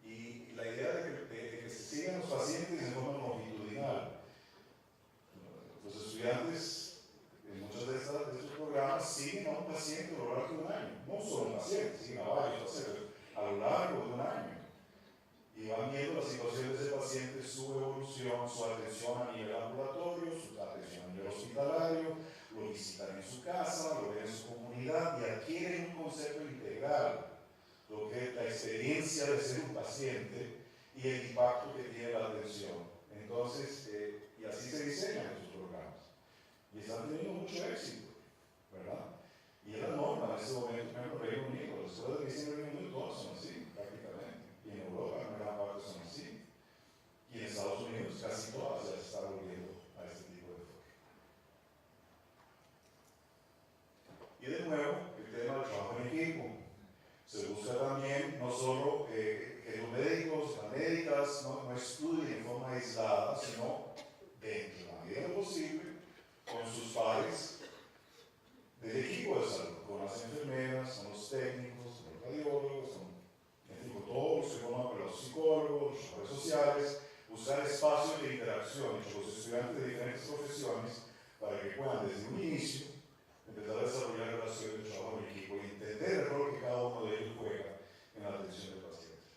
Y la idea de que se sigan los pacientes de forma longitudinal. Los estudiantes en muchos de estos programas siguen a un paciente a lo largo de un año, no solo un paciente, siguen a varios pacientes a lo largo de un año. Y van viendo la situación de ese paciente, su evolución, su atención a nivel ambulatorio, su atención a nivel hospitalario, lo visitan en su casa, lo ven en su comunidad y adquieren un concepto integral, lo que es la experiencia de ser un paciente y el impacto que tiene la atención. Entonces, y así se diseñan estos programas. Y están teniendo mucho éxito, ¿verdad? Y es la norma en este momento, por ejemplo, Reino Unido, las escuelas de medicina en Reino Unido todas son así, prácticamente. Y en Europa, en gran parte son así. Y en Estados Unidos casi todas ya se están volviendo a este tipo de enfoque. Y de nuevo, el tema del trabajo en equipo. Se busca también no solo que los médicos, las médicas no estudien en forma aislada, sino dentro de la medida de lo posible con sus pares del equipo de salud, con las enfermeras, con los técnicos, con los radiólogos, con todos los que forman los psicólogos, los trabajadores sociales, buscar espacios de interacción entre los estudiantes de diferentes profesiones para que puedan desde un inicio empezar a desarrollar relaciones de trabajo en equipo y entender el rol que cada uno de ellos juega en la atención del paciente.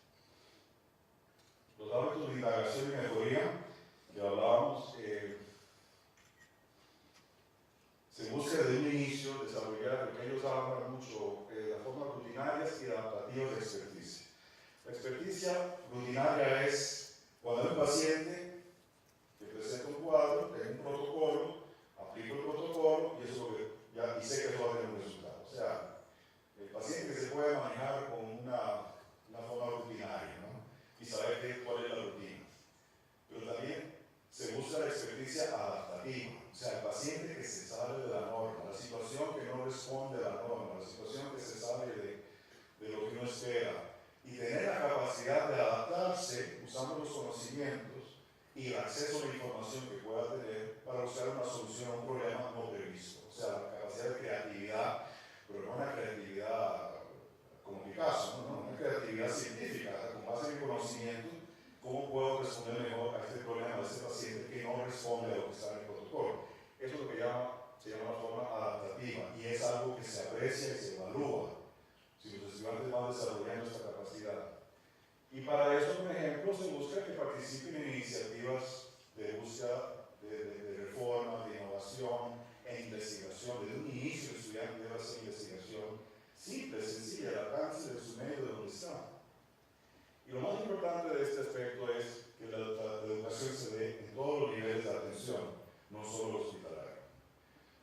Los hábitos de indagación y mejoría que hablábamos, se busca desde un inicio desarrollar lo que ellos hablan mucho, las formas rutinarias y adaptativas de experticia. La experticia rutinaria es cuando hay un paciente que presenta un cuadro, tiene un protocolo, aplico el protocolo y eso es lo que ya, y sé que eso va a tener un resultado. O sea, el paciente que se puede manejar con una forma rutinaria, ¿no? Y saber cuál es la rutina. Pero también se busca la experticia adaptativa, o sea, el paciente que se sale de la norma, la situación que no responde a la norma, la situación que se sale de lo que uno espera, y tener la capacidad de adaptarse usando los conocimientos y el acceso a la información que pueda tener para buscar una solución a un problema no previsto. O sea, la capacidad de creatividad, pero no una creatividad como Picasso, ¿no? Una creatividad científica, con base en el conocimiento. ¿Cómo puedo responder mejor a este problema de este paciente que no responde a lo que está en el protocolo? Eso es lo que se llama la forma adaptativa y es algo que se aprecia y se evalúa si los estudiantes van desarrollando esta capacidad. Y para eso, por ejemplo, se busca que participen en iniciativas de búsqueda de reforma, de innovación e investigación. Desde un inicio el estudiante debe hacer investigación simple, sencilla, al alcance de su medio de donde está. Y lo más importante de este aspecto es que la educación se dé en todos los niveles de atención, no solo hospitalario.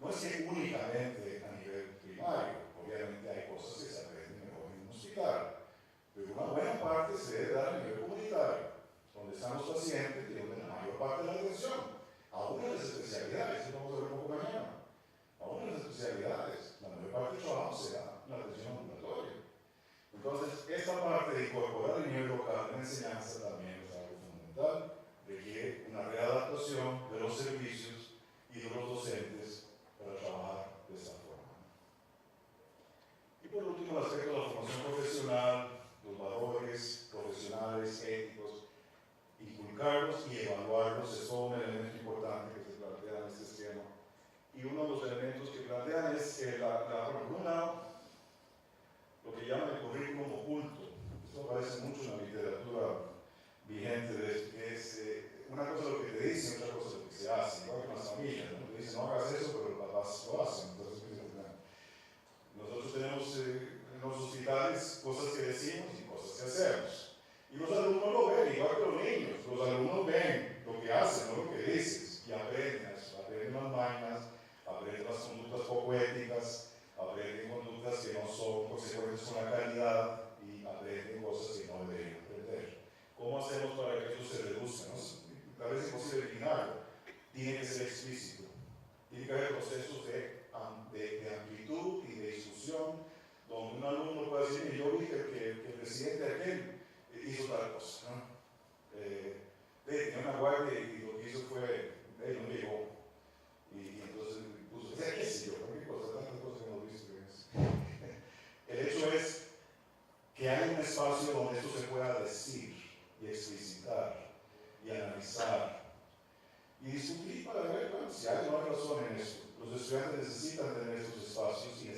No es que únicamente a nivel primario, obviamente hay cosas que se aprenden mejor en un hospital, pero una buena parte se debe dar a nivel comunitario, donde están los pacientes y donde la mayor parte de la atención, aún en las especialidades, eso vamos a ver un poco mañana, aún en las especialidades, la mayor parte del trabajo se da en la atención ambulatoria. Entonces, esta parte de incorporar el nivel local en la enseñanza también es algo fundamental, requiere una readaptación de los servicios y de los docentes para trabajar de esta forma. Y por último, el aspecto de la formación profesional, los valores profesionales, éticos, inculcarlos y evaluarlos es todo un elemento importante que se plantea en este esquema. Y uno de los elementos que plantean es lo que llaman el currículum oculto. Esto aparece mucho en la literatura vigente, es una cosa lo que te dicen, otra cosa lo que se hace, igual que en las familias, ¿no? Te dicen no hagas eso, pero los papás lo hacen. Entonces, nosotros tenemos en los hospitales cosas que decimos y cosas que hacemos. Y los alumnos lo ven, igual que los niños. Los alumnos ven lo que hacen, no lo que dices, y aprenden eso, aprenden las vainas, aprenden las conductas poco éticas, aprenden conductas que no son consecuentes con la calidad y aprenden cosas que no deberían aprender. ¿Cómo hacemos para que eso se reduzca? ¿No? Tal vez es imposible eliminarlo. Tiene que ser explícito. Tiene que haber procesos de amplitud y de discusión donde un alumno puede decir, yo vi que el presidente aquel hizo tal cosa, ¿no? Tenía una guardia y lo que hizo fue, él no llegó. Y entonces puso, qué sé yo, qué cosa, tantas cosas que hemos visto. El hecho es que hay un espacio donde esto se pueda decir y explicitar y analizar y discutir para ver, bueno, si hay una razón en esto. Los estudiantes necesitan tener estos espacios y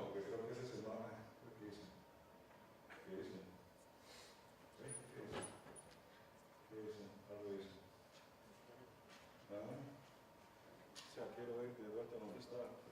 no, porque creo que ese es el más, creo que dicen. ¿Qué dicen? ¿Sí? ¿Qué dicen? ¿Qué dicen? Algo dicen. ¿Ah? O sea, quiero ver de vuelta dónde está.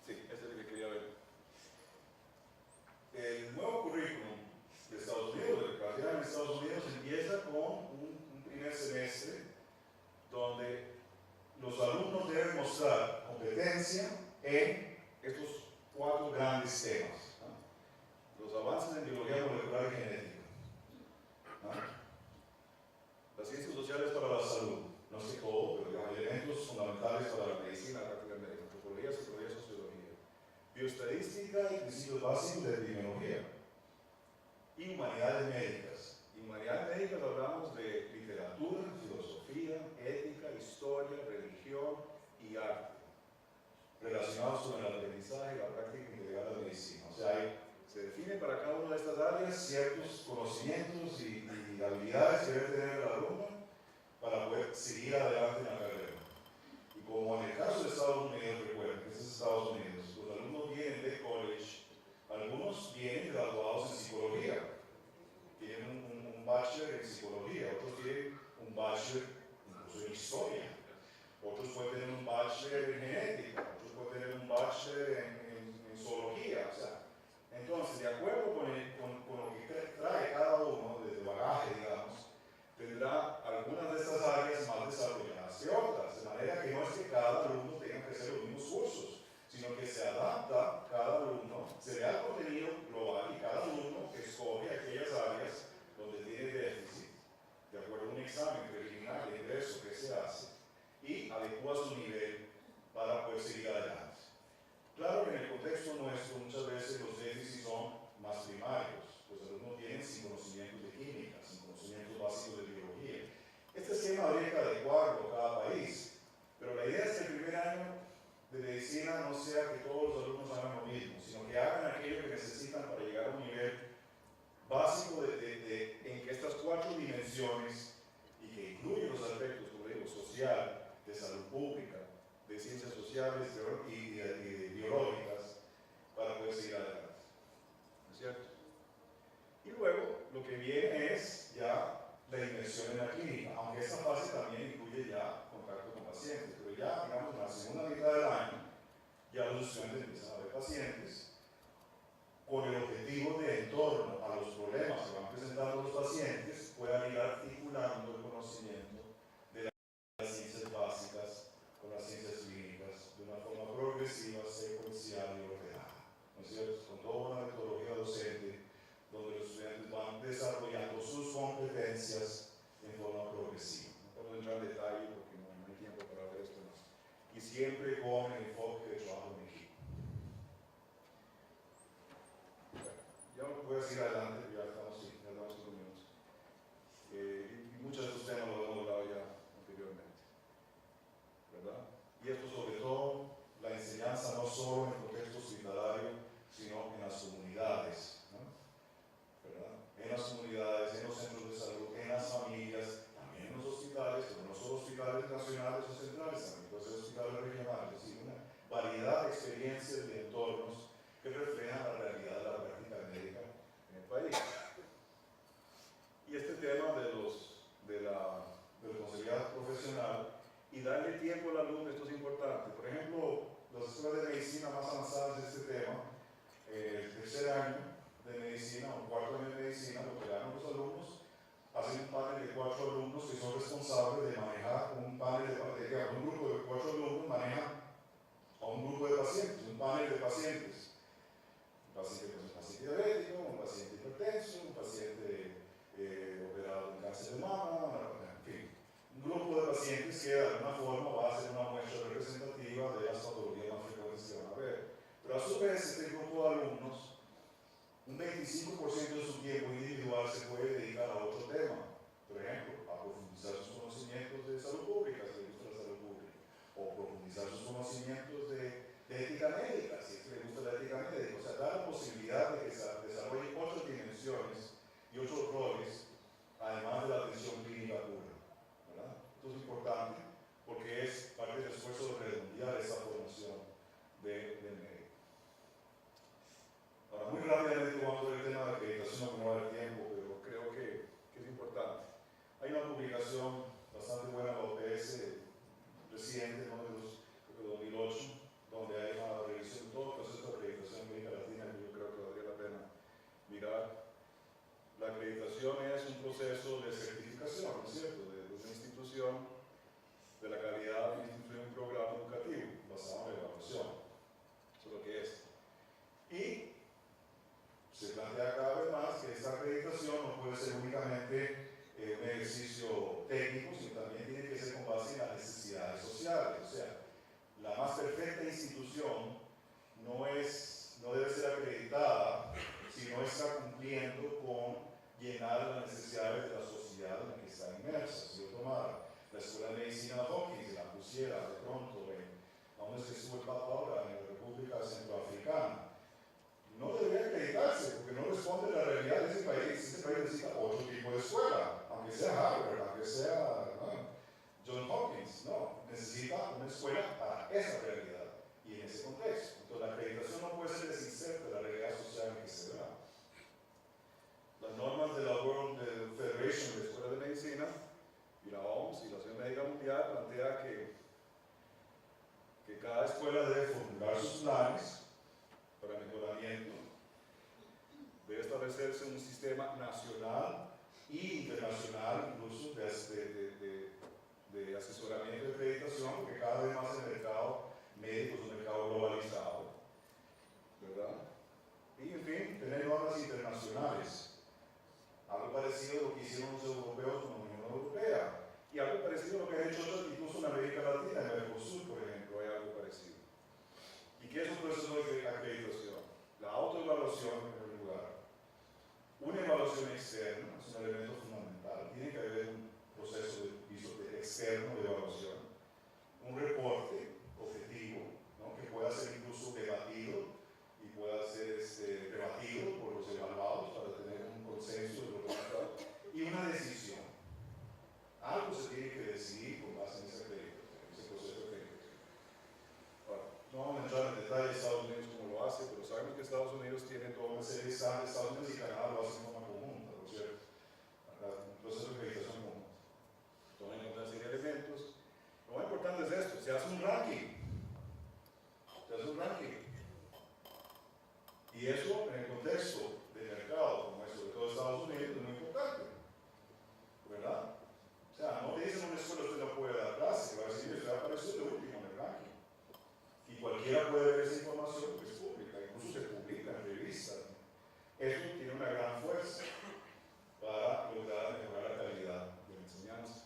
Sí, ese es el que quería ver. El nuevo currículum de Estados Unidos, de educación en Estados Unidos, empieza con un primer semestre donde los alumnos deben mostrar competencia en estos 4 grandes temas, ¿no? Los avances en biología molecular y genética, ¿no? Las ciencias sociales para la salud, no sé todo, pero hay elementos fundamentales para la medicina, la práctica médica, antropología, psicología, sociología, bioestadística y principios básicos de epidemiología, y humanidades médicas. En humanidades médicas hablamos de literatura, filosofía, ética, historia, religión y arte, relacionados con el aprendizaje y la práctica integral de la medicina. O sea, se define para cada una de estas áreas ciertos conocimientos y habilidades que debe tener el alumno para poder seguir adelante en la carrera. Y como en el caso de Estados Unidos, recuerden que este es Estados Unidos, los alumnos vienen de college, algunos vienen graduados en psicología, tienen un bachelor en psicología, otros tienen un bachelor incluso en historia, otros pueden tener un bachelor en genética, otros pueden tener un bachelor en zoología. O sea, entonces, de acuerdo con lo que trae cada uno desde bagaje, digamos, tendrá algunas de estas áreas más desarrolladas que otras, de manera que no es que cada alumno tenga que hacer los mismos cursos, sino que se adapta cada alumno, se le da contenido global y cada alumno escoge aquellas áreas donde tiene déficit, de acuerdo a un examen preliminar de ingreso que se hace, y adecua su nivel para poder seguir adelante. Claro que en el contexto nuestro muchas veces los déficits son más primarios, los alumnos vienen sin conocimientos de química, sin conocimientos básicos de biología. Este esquema habría que adecuarlo a cada país, pero la idea es que el primer año de medicina no sea que todos los alumnos hagan lo mismo, sino que hagan aquello que necesitan para llegar a un nivel básico en que estas 4 dimensiones, y que incluyen los aspectos, como digo, social, de salud pública, de ciencias sociales y de biológicas, para poder seguir adelante. ¿No es cierto? Y luego, lo que viene es ya la inmersión en la clínica, aunque esta fase también incluye ya contacto con pacientes, pero ya, digamos, en la segunda mitad del año, ya los estudiantes empiezan a ver pacientes con el objetivo de, en torno a los problemas que van presentando los pacientes, puedan ir articulando el conocimiento de las ciencias básicas con las ciencias clínicas de una forma progresiva, secuencial y ordenada, ¿no es cierto? Con toda una metodología docente donde los estudiantes van desarrollando sus competencias en forma progresiva. No puedo entrar en detalle porque no hay tiempo para ver esto más. Y siempre con el enfoque de trabajo en equipo. Ya voy a seguir adelante, ya estamos 5 minutos. Y muchos de estos temas los hemos hablado ya anteriormente, ¿verdad? Y esto sobre todo, la enseñanza no solo en el contexto hospitalario, sino en las comunidades, ¿no? ¿Verdad? En las comunidades, en los centros de salud, en las familias, también en los hospitales, pero no solo hospitales nacionales o centrales, también pueden ser hospitales regionales, y una variedad de experiencias y entornos que reflejan la realidad de la práctica médica en el país. Y este tema de la responsabilidad profesional y darle tiempo al alumno, esto es importante. Por ejemplo, las escuelas de medicina más avanzadas de este tema, el tercer año de medicina o cuarto año de medicina, lo que dan los alumnos, hacen un panel de 4 alumnos que son responsables de manejar un grupo de 4 alumnos maneja a un grupo de pacientes, un panel de pacientes. Un paciente diabético, un paciente hipertenso, un paciente operado en cáncer de mama, en fin, un grupo de pacientes que de alguna forma va a ser una muestra representativa de las patologías más frecuentes que van a ver. Pero a su vez, este grupo de alumnos, un 25% de su tiempo individual se puede dedicar a otro tema. Por ejemplo, a profundizar sus conocimientos de salud pública, si le gusta la salud pública, o profundizar sus conocimientos de ética médica, si le gusta la ética médica. O sea, da la posibilidad de que se desarrolle otras dimensiones y otros roles, además de la atención clínica pura, ¿verdad? Esto es importante porque es parte del esfuerzo de redondear esa formación del médico. Ahora, muy rápidamente vamos a ver el tema de acreditación, no me va a dar tiempo, pero creo que es importante. Hay una publicación bastante buena en la OPS reciente, ¿no? de 2008, donde hay una revisión de todo el proceso de acreditación en América Latina, que yo creo que valdría la pena mirar. La acreditación es un proceso de certificación, ¿no es cierto?, de una institución, de la calidad de una institución y un programa educativo basado en la evaluación. Eso es lo que es. Y se plantea cada vez más que esta acreditación no puede ser únicamente un ejercicio técnico, sino también tiene que ser con base en las necesidades sociales. O sea, la más perfecta institución no debe ser acreditada si no está cumpliendo con llenar las necesidades de la sociedad en la que está inmersa. Si yo tomara la Escuela de Medicina de Hopkins y la pusiera de pronto a donde se estuvo el Papa ahora, en la República Centroafricana, no debería acreditarse porque no responde a la realidad de ese país. Ese país necesita otro tipo de escuela, aunque sea Harvard, aunque sea Johns Hopkins. No, necesita una escuela para esa realidad y en ese contexto. Entonces la acreditación no puede ser desinserta de la realidad social en que se da. Las normas de la World Federation de Escuelas de Medicina y la OMS y la Asociación Médica Mundial plantea que cada escuela debe formular sus planes para mejoramiento, debe establecerse un sistema nacional e internacional, incluso de asesoramiento y acreditación, porque cada vez más el mercado médico es un mercado globalizado, ¿verdad? Y en fin, tener normas internacionales, algo parecido a lo que hicieron los europeos con la Unión Europea, y algo parecido a lo que han hecho otros, incluso en América Latina, en Mercosur, por ejemplo, hay algo parecido. ¿Y qué es un proceso de acreditación? La autoevaluación, en primer lugar. Una evaluación externa es un elemento fundamental. Tiene que haber un proceso externo de evaluación. Un reporte objetivo, ¿no?, que pueda ser incluso debatido y pueda ser rebatido por los evaluados para tener un consenso de los resultados. Y una decisión. Algo se tiene que decidir con base en ese proceso de acreditación. Ahora, no vamos a entrar en detalle de Estados Unidos cómo lo hace, pero sabemos que Estados Unidos tiene toda una serie de estándares. Estados Unidos y Canadá lo hacen de forma conjunta, por cierto. Un proceso de acreditación conjunta. Toman en cuenta una serie de elementos. Lo más importante es esto: se hace un ranking. Se hace un ranking. Y eso, en el contexto del mercado, como es sobre todo Estados Unidos, es muy importante. ¿Verdad? O sea, no te dicen en una escuela usted no puede dar clase, va a decir usted va a aparecer de último en el ranking. Y cualquiera puede ver esa información porque es pública, incluso se publica en revistas. Eso tiene una gran fuerza para lograr mejorar la calidad de la enseñanza.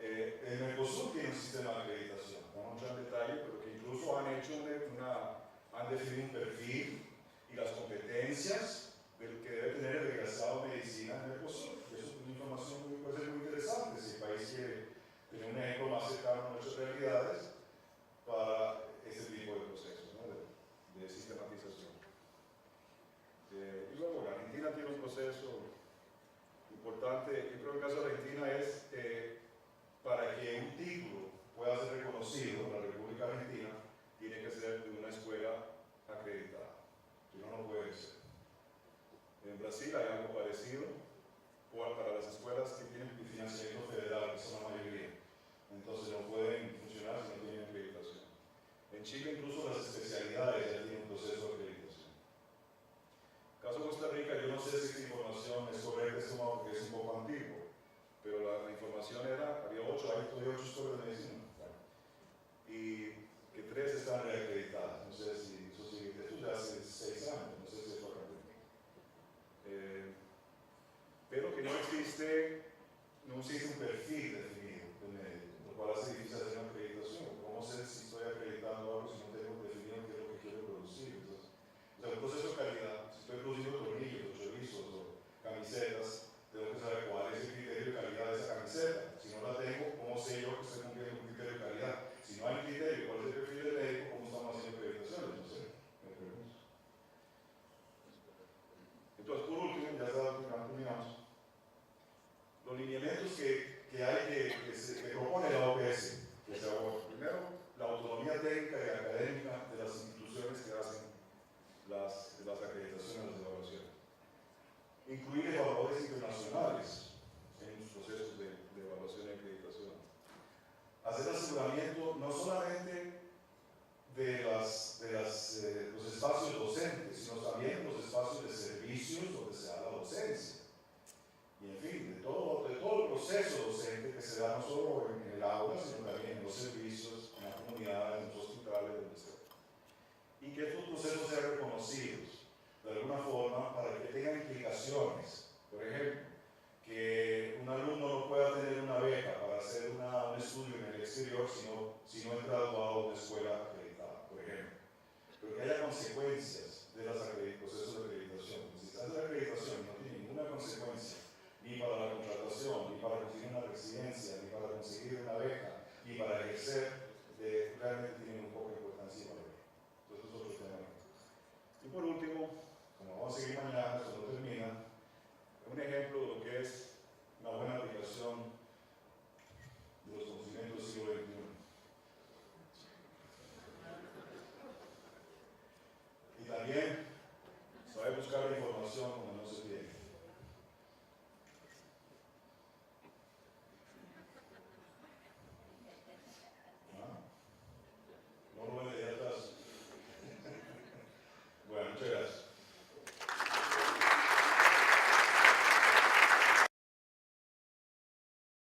El Mercosur tiene un sistema de acreditación, no vamos a entrar en detalle, pero que incluso han hecho han definido un perfil y las competencias del que debe tener el egresado de medicina en el Mercosur. Y eso es una información que puede ser muy interesante si el país quiere tener un ejemplo más cercano a nuestras realidades para este tipo de procesos, ¿no?, de sistematización. Y luego, Argentina tiene un proceso importante. Yo creo que el caso de Argentina es para que un título pueda ser reconocido en la República Argentina, tiene que ser de una escuela acreditada. Si no, no puede ser. En Brasil hay algo parecido para las escuelas que tienen financiamiento federal, que son la mayoría. Entonces no pueden funcionar si no tienen acreditación. En Chile incluso las especialidades ya tienen un proceso de acreditación. Caso de Costa Rica, yo no sé si esta información es correcta, porque es un poco antiguo, pero la información era, había 8 escuelas de medicina, y que 3 están reacreditadas. No sé si eso sigue, esto ya hace 6 años, no sé si es correcto. Pero que no existe un perfil definido del médico, lo cual hace difícil hacer una acreditación. ¿Cómo sé si estoy acreditando algo si no tengo definido qué que propone la OPS que se aborde. Primero, la autonomía técnica y académica de las instituciones que hacen las acreditaciones, las evaluaciones. Incluir evaluadores internacionales en los procesos de evaluación y acreditación. Hacer aseguramiento no solamente de los espacios docentes, sino también los espacios de servicios donde se da la docencia. Y en fin, de todo el proceso docente que se da no solo en el aula, sino también en los servicios, en la comunidad, en los hospitales, donde sea. Y que estos procesos sean reconocidos de alguna forma para que tengan implicaciones. Por ejemplo, que un alumno no pueda tener una beca para hacer un estudio en el exterior si no es graduado de una escuela acreditada, por ejemplo. Pero que haya consecuencias de los procesos de acreditación. Si se hace la acreditación y no tiene ninguna consecuencia, ni para la contratación, ni para conseguir una residencia, ni para conseguir una beca, ni para ejercer, realmente tiene un poco de importancia para ello. Entonces, es otro tema. Y por último, como vamos a seguir mañana,